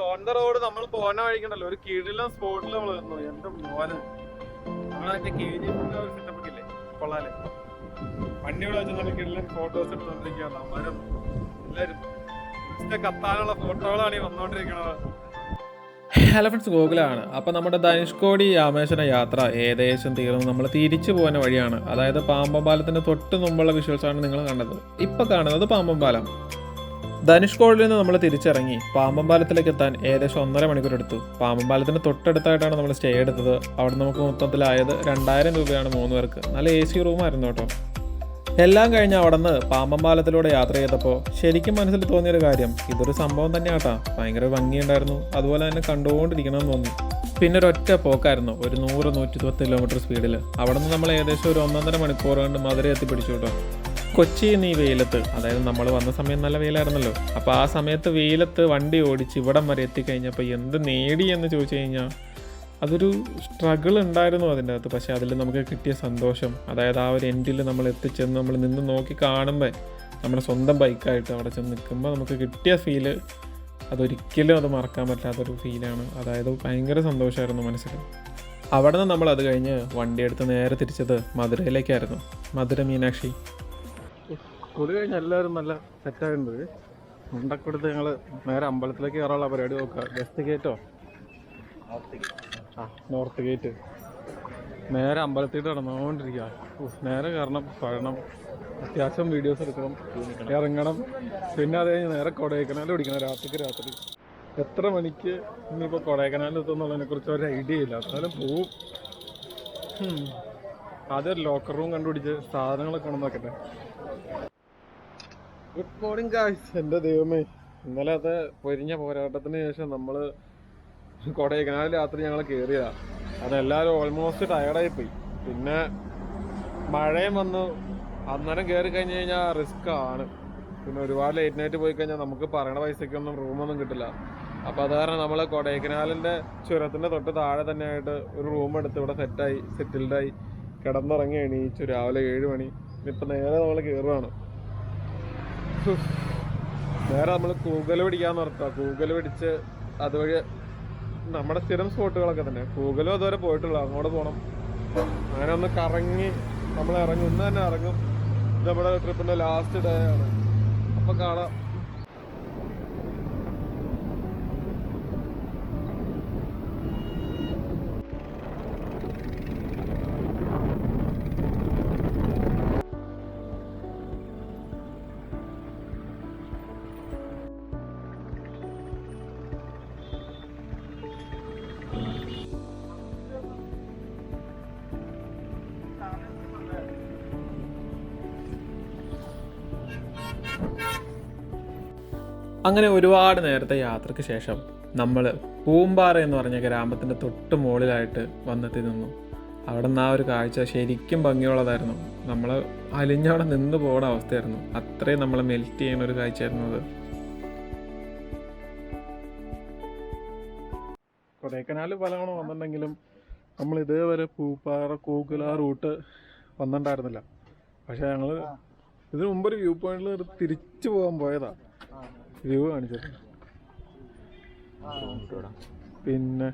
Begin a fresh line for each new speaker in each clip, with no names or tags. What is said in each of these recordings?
On the road നമ്മൾ പോകാൻ വഴിക്കണ്ടല്ലോ, ഒരു കീഴിലും സ്പോട്ടിൽ നമ്മൾ നിന്നു. എന്റെ മോന് നമ്മളെ KGF സെറ്റപ്പ് ഇല്ലേ, കൊള്ളാലെ. വണ്ടിയോടെ വെച്ച് നല്ല കീഴിലും ഫോട്ടോസ് എടുത്തോണ്ടിരിക്കുകയാണ് അവരും എല്ലാരും. കത്താനുള്ള ഫോട്ടോകളാണ് ഈ വന്നോണ്ടിരിക്കണത്.
Hello friends, ഗോകുലാണ്. അപ്പോൾ നമ്മുടെ ധനുഷ്കോടി രാമേശ്വരം യാത്ര ഏകദേശം തീർന്നു. നമ്മൾ തിരിച്ചു പോകുന്ന വഴിയാണ്. അതായത് പാമ്പം പാലത്തിൻ്റെ തൊട്ട് മുമ്പുള്ള വിഷ്വൽസാണ് നിങ്ങൾ കണ്ടത്. ഇപ്പോൾ കാണുന്നത് പാമ്പം പാലം. ധനുഷ്കോടിയിൽ നിന്ന് നമ്മൾ തിരിച്ചിറങ്ങി പാമ്പം പാലത്തിലേക്ക് എത്താൻ ഏകദേശം 1.5 മണിക്കൂർ എടുത്തു. പാമ്പം പാലത്തിന് തൊട്ടടുത്തായിട്ടാണ് നമ്മൾ സ്റ്റേ എടുത്തത്. അവിടെ നമുക്ക് മൊത്തത്തിലായത് 2000 രൂപയാണ് 3 പേർക്ക്. നല്ല AC റൂമായിരുന്നു കേട്ടോ. എല്ലാം കഴിഞ്ഞ് അവിടെ നിന്ന് പാമ്പം പാലത്തിലൂടെ യാത്ര ചെയ്തപ്പോൾ ശരിക്കും മനസ്സിൽ തോന്നിയൊരു കാര്യം, ഇതൊരു സംഭവം തന്നെയാട്ടാ. ഭയങ്കര ഭംഗിയുണ്ടായിരുന്നു, അതുപോലെ തന്നെ കണ്ടുകൊണ്ടിരിക്കണമെന്ന് തോന്നി. പിന്നെ ഒരൊറ്റ പോക്കായിരുന്നു, ഒരു 100-120 കിലോമീറ്റർ സ്പീഡിൽ. അവിടെ നിന്ന് നമ്മൾ ഏകദേശം ഒരു 1.5 മണിക്കൂർ കൊണ്ട് മധുര എത്തിപ്പിടിച്ചു കേട്ടോ. കൊച്ചിയിൽ നിന്ന് ഈ വെയിലത്ത്, അതായത് നമ്മൾ വന്ന സമയം നല്ല വെയിലായിരുന്നല്ലോ, അപ്പോൾ ആ സമയത്ത് വെയിലത്ത് വണ്ടി ഓടിച്ച് ഇവിടം വരെ എത്തിക്കഴിഞ്ഞപ്പോൾ എന്ത് നേടി എന്ന് ചോദിച്ചു കഴിഞ്ഞാൽ അതൊരു സ്ട്രഗിൾ ഉണ്ടായിരുന്നു അതിൻ്റെ അകത്ത്. പക്ഷേ അതിൽ നമുക്ക് കിട്ടിയ സന്തോഷം, അതായത് ആ ഒരു എൻഡിൽ നമ്മൾ എത്തിച്ചെന്ന് നമ്മൾ നിന്ന് നോക്കി കാണുമ്പോൾ, നമ്മുടെ സ്വന്തം ബൈക്കായിട്ട് അവിടെ ചെന്ന് നിൽക്കുമ്പോൾ നമുക്ക് കിട്ടിയ ഫീല് അതൊരിക്കലും അത് മറക്കാൻ പറ്റാത്തൊരു ഫീലാണ്. അതായത് ഭയങ്കര സന്തോഷമായിരുന്നു മനസ്സിൽ. അവിടെ നിന്ന് നമ്മൾ അത് കഴിഞ്ഞ് വണ്ടിയെടുത്ത് നേരെ തിരിച്ചത് മധുരയിലേക്കായിരുന്നു. മധുര മീനാക്ഷി.
കുളി കഴിഞ്ഞ് എല്ലാവരും നല്ല സെറ്റായിട്ടുണ്ട്. മുണ്ടക്കെടുത്ത് ഞങ്ങൾ നേരെ അമ്പലത്തിലേക്ക് കയറാനുള്ള പരിപാടി നോക്കുക. വെസ്റ്റ് ഗേറ്റോ നോർത്ത് ഗേറ്റ് നേരെ അമ്പലത്തിട്ട് നടന്നുകൊണ്ടിരിക്കുക. നേരെ കയറണം, പഴണം, അത്യാവശ്യം വീഡിയോസ് എടുക്കണം, ഇറങ്ങണം. പിന്നെ അത് കഴിഞ്ഞ് നേരെ കൊടൈക്കനാൽ പിടിക്കണം. രാത്രി എത്ര മണിക്ക് ഇനിയിപ്പോൾ കൊടൈക്കനാലിൽ എത്തുന്നുള്ളതിനെ കുറിച്ച് ഒരു ഐഡിയ ഇല്ല. എന്നാലും പോവും. ആദ്യം ലോക്കർ റൂം കണ്ടുപിടിച്ച് സാധനങ്ങളൊക്കെ ഉണ്ടെന്ന്. Good morning guys. എൻ്റെ ദൈവമേ, ഇന്നലത്തെ പൊരിഞ്ഞ പോരാട്ടത്തിന് ശേഷം നമ്മൾ കൊടൈക്കനാൽ രാത്രി ഞങ്ങൾ കയറിയതാണ്. അതെല്ലാവരും ഓൾമോസ്റ്റ് ടയർഡായി പോയി. പിന്നെ മഴയും വന്നു. അന്നേരം കയറി കഴിഞ്ഞ് കഴിഞ്ഞാൽ റിസ്ക് ആണ്. പിന്നെ ഒരുപാട് ലേറ്റ് നൈറ്റ് പോയി കഴിഞ്ഞാൽ നമുക്ക് പറയണ പൈസയ്ക്കൊന്നും റൂമൊന്നും കിട്ടില്ല. അപ്പോൾ അത് കാരണം നമ്മൾ കൊടൈക്കനാലിൻ്റെ ചുരത്തിൻ്റെ തൊട്ട് താഴെ തന്നെയായിട്ട് ഒരു റൂം എടുത്ത് ഇവിടെ സെറ്റിൽഡായി കിടന്നിറങ്ങി എണീച്ചു. രാവിലെ 7 മണി. ഇപ്പം നേരെ നമ്മൾ കയറുകയാണ്. നേരെ നമ്മൾ കൂഗൽ പിടിക്കാന്ന് ഓർത്താ. കൂഗൽ പിടിച്ച് അതുവഴി നമ്മുടെ സ്ഥിരം സ്പോട്ടുകളൊക്കെ തന്നെ. കൂഗലും അതുവരെ പോയിട്ടുള്ളൂ, അങ്ങോട്ട് പോകണം. അങ്ങനെ ഒന്ന് കറങ്ങി നമ്മൾ ഇറങ്ങും. ഇന്ന് തന്നെ ഇറങ്ങും. ഇത് നമ്മുടെ ട്രിപ്പിൻ്റെ ലാസ്റ്റ് ഡേ ആണ്. അപ്പം കാണാം.
അങ്ങനെ ഒരുപാട് നേരത്തെ യാത്രയ്ക്ക് ശേഷം നമ്മൾ പൂമ്പാറ എന്ന് പറഞ്ഞ ഗ്രാമത്തിൻ്റെ തൊട്ട് മുകളിലായിട്ട് വന്നെത്തി നിന്നു. അവിടെ നിന്ന് ആ ഒരു കാഴ്ച ശരിക്കും ഭംഗിയുള്ളതായിരുന്നു. നമ്മൾ അലിഞ്ഞവിടെ നിന്ന് പോകുന്ന അവസ്ഥയായിരുന്നു. അത്രയും നമ്മളെ മെൽറ്റ് ചെയ്യുന്ന ഒരു കാഴ്ചയായിരുന്നു അത്.
കൊടൈക്കനാൽ പലതവണ വന്നിട്ടുണ്ടെങ്കിലും നമ്മൾ ഇതേവരെ പൂപ്പാറ കൂഗൽ ആ റൂട്ട് വന്നിട്ടുണ്ടായിരുന്നില്ല. പക്ഷെ ഞങ്ങൾ ഇതിനു മുമ്പൊരു വ്യൂ പോയിന്റിൽ തിരിച്ചു പോകാൻ പോയതാണ്. വ്യൂ കാണിച്ചത്. പിന്നെ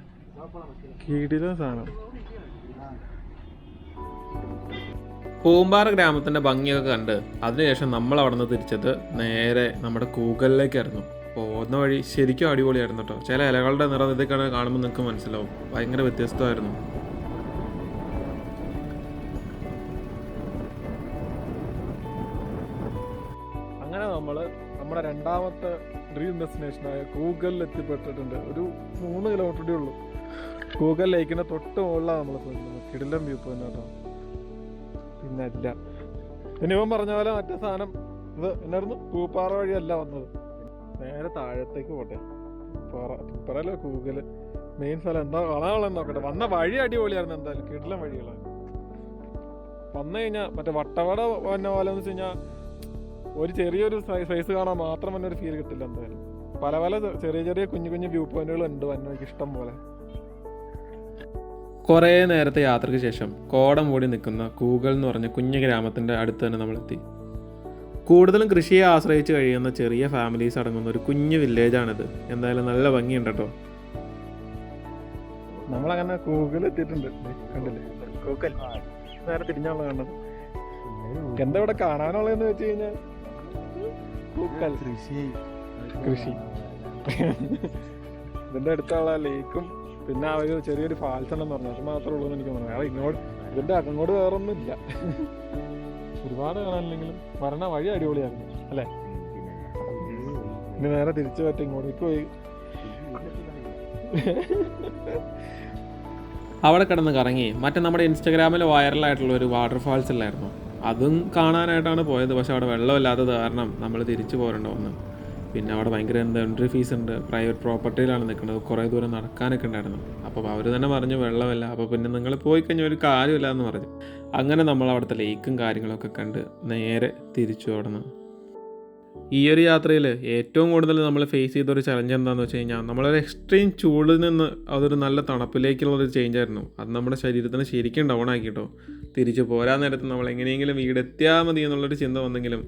കീടില സാധനം.
പൂമ്പാറ ഗ്രാമത്തിൻ്റെ ഭംഗിയൊക്കെ കണ്ട് അതിനുശേഷം നമ്മൾ അവിടെ നിന്ന് തിരിച്ചത് നേരെ നമ്മുടെ കൂഗലിലേക്കായിരുന്നു. പോകുന്ന വഴി ശരിക്കും അടിപൊളിയായിരുന്നു കേട്ടോ. ചില ഇലകളുടെ നിറം ഇതൊക്കെ കാണുമ്പോൾ നിങ്ങൾക്ക് മനസ്സിലാവും, ഭയങ്കര വ്യത്യസ്തമായിരുന്നു.
അങ്ങനെ നമ്മുടെ രണ്ടാമത്തെ ഡ്രീം ഡെസ്റ്റിനേഷനായ കൂഗലിൽ എത്തിപ്പെട്ടിട്ടുണ്ട്. ഒരു 3 കിലോമീറ്ററേ ഉള്ളൂ. കൂഗൽ ലേക്കിൻ്റെ തൊട്ട് മുകളിലാണ് നമ്മൾ പോയിരുന്നത്. കിടിലം വ്യൂ പോയിന്റ് കേട്ടോ. പിന്നെ അല്ല, പിന്നെ ഇവൻ പറഞ്ഞ പോലെ മറ്റേ സാധനം ഇത് എന്നായിരുന്നു, പൂപ്പാറ വഴിയല്ല വന്നത്. നേരെ താഴത്തേക്ക് പോട്ടെ. ഇപ്പറല്ലോ കൂഗല് മെയിൻ സ്ഥലം. എന്താ കാണാനുള്ളതെന്ന് നോക്കട്ടെ. വന്ന വഴി അടിപൊളിയായിരുന്നു. എന്തായാലും കിടിലം വഴികളാണ്. വന്നു കഴിഞ്ഞാൽ മറ്റേ വട്ടവട വന്ന പോലെ എന്ന് വെച്ച് കഴിഞ്ഞാൽ ഒരു ചെറിയൊരു സൈസ് കാണാൻ മാത്രം തന്നെ ഒരു ഫീൽ കിട്ടില്ല. എന്തായാലും പല ചെറിയ കുഞ്ഞു വ്യൂ പോയിന്റുകൾ ഉണ്ട് വന്നവയ്ക്ക് ഇഷ്ടം പോലെ.
കുറേ നേരത്തെ യാത്രയ്ക്ക് ശേഷം കോടം മൂടി നിൽക്കുന്ന കൂഗൽ എന്ന് പറഞ്ഞ കുഞ്ഞു ഗ്രാമത്തിൻ്റെ അടുത്ത് തന്നെ നമ്മളെത്തി. കൂടുതലും കൃഷിയെ ആശ്രയിച്ച് കഴിയുന്ന ചെറിയ ഫാമിലീസ് അടങ്ങുന്ന ഒരു കുഞ്ഞു വില്ലേജാണിത്. എന്തായാലും നല്ല ഭംഗിയുണ്ട് കേട്ടോ.
നമ്മളങ്ങനെ കൂഗിൽ എത്തിയിട്ടുണ്ട്. കണ്ടില്ലേ കൂക്കൽ നേരെ തിരിഞ്ഞാണല്ലോ കണ്ടത്. എന്താ ഇവിടെ കാണാനുള്ളതെന്ന് വെച്ച് കഴിഞ്ഞാൽ കൂക്കൽ കൃഷി. ഇതിന്റെ അടുത്തുള്ള ലേക്കും പിന്നെ ആ ഒരു ചെറിയൊരു ഫാൽസ് ഉണ്ടെന്ന് പറഞ്ഞു. അത് മാത്രമേ ഉള്ളൂ എന്ന് എനിക്ക് തോന്നുന്നു. വേറെ ഇങ്ങോട്ട് ഇതിന്റെ അങ്ങോട്ട് വേറെ ഒന്നും ഇല്ല. ഒരുപാട് കാണാനില്ലെങ്കിലും വരണ വഴി അടിപൊളിയായിരുന്നു അല്ലേ? ഇനി നേരെ തിരിച്ചു പറ്റും ഇങ്ങോട്ടേക്ക് പോയി
അവിടെ കിടന്ന് കറങ്ങി മറ്റേ നമ്മുടെ ഇൻസ്റ്റാഗ്രാമിൽ വൈറലായിട്ടുള്ള ഒരു വാട്ടർഫാൾസ് ഇല്ലായിരുന്നു, അതും കാണാനായിട്ടാണ് പോയത്. പക്ഷെ അവിടെ വെള്ളമില്ലാത്തത് കാരണം നമ്മൾ തിരിച്ചു പോരേണ്ട വന്നു. പിന്നെ അവിടെ ഭയങ്കര എൻട്രി ഫീസ് ഉണ്ട്, പ്രൈവറ്റ് പ്രോപ്പർട്ടിയിലാണ് നിൽക്കുന്നത്, കുറേ ദൂരം നടക്കാനൊക്കെ ഉണ്ടായിരുന്നു. അപ്പോൾ അവർ തന്നെ പറഞ്ഞു വെള്ളമില്ല, അപ്പോൾ പിന്നെ നിങ്ങൾ പോയി കഴിഞ്ഞാൽ ഒരു കാര്യമില്ല എന്ന് പറഞ്ഞു. അങ്ങനെ നമ്മൾ അവിടുത്തെ ലേക്കും കാര്യങ്ങളൊക്കെ കണ്ട് നേരെ തിരിച്ചു ഓടുന്നു. ഈ ഒരു യാത്രയിൽ ഏറ്റവും കൂടുതൽ നമ്മൾ ഫേസ് ചെയ്തൊരു ചലഞ്ച് എന്താണെന്ന് വെച്ച് കഴിഞ്ഞാൽ നമ്മളൊരു എക്സ്ട്രീം ചൂടിൽ നിന്ന് അതൊരു നല്ല തണുപ്പിലേക്കുള്ളൊരു ചേഞ്ച് ആയിരുന്നു. അത് നമ്മുടെ ശരീരത്തിന് ശരിക്കും ഡൗൺ ആക്കിട്ടോ. തിരിച്ചു പോരാൻ നേരത്ത് നമ്മൾ എങ്ങനെയെങ്കിലും വീടെത്തിയാൽ മതി എന്നുള്ളൊരു ചിന്ത വന്നെങ്കിലും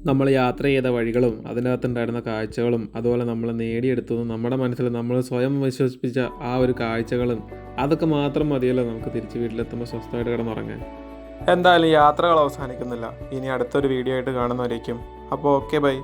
നമ്മൾ യാത്ര ചെയ്ത വഴികളും അതിനകത്തുണ്ടായിരുന്ന കാഴ്ചകളും അതുപോലെ നമ്മൾ നേടിയെടുത്തതും നമ്മുടെ മനസ്സിൽ നമ്മൾ സ്വയം വിശ്വസിപ്പിച്ച ആ ഒരു കാഴ്ചകളും അതൊക്കെ മാത്രം മതിയല്ലോ നമുക്ക് തിരിച്ച് വീട്ടിലെത്തുമ്പോൾ സ്വസ്ഥമായിട്ട് കിടന്നുറങ്ങാൻ. എന്തായാലും യാത്രകൾ അവസാനിക്കുന്നില്ല. ഇനി അടുത്തൊരു വീഡിയോ ആയിട്ട് കാണുന്നവരേക്കും. അപ്പോൾ ഓക്കെ ബൈ.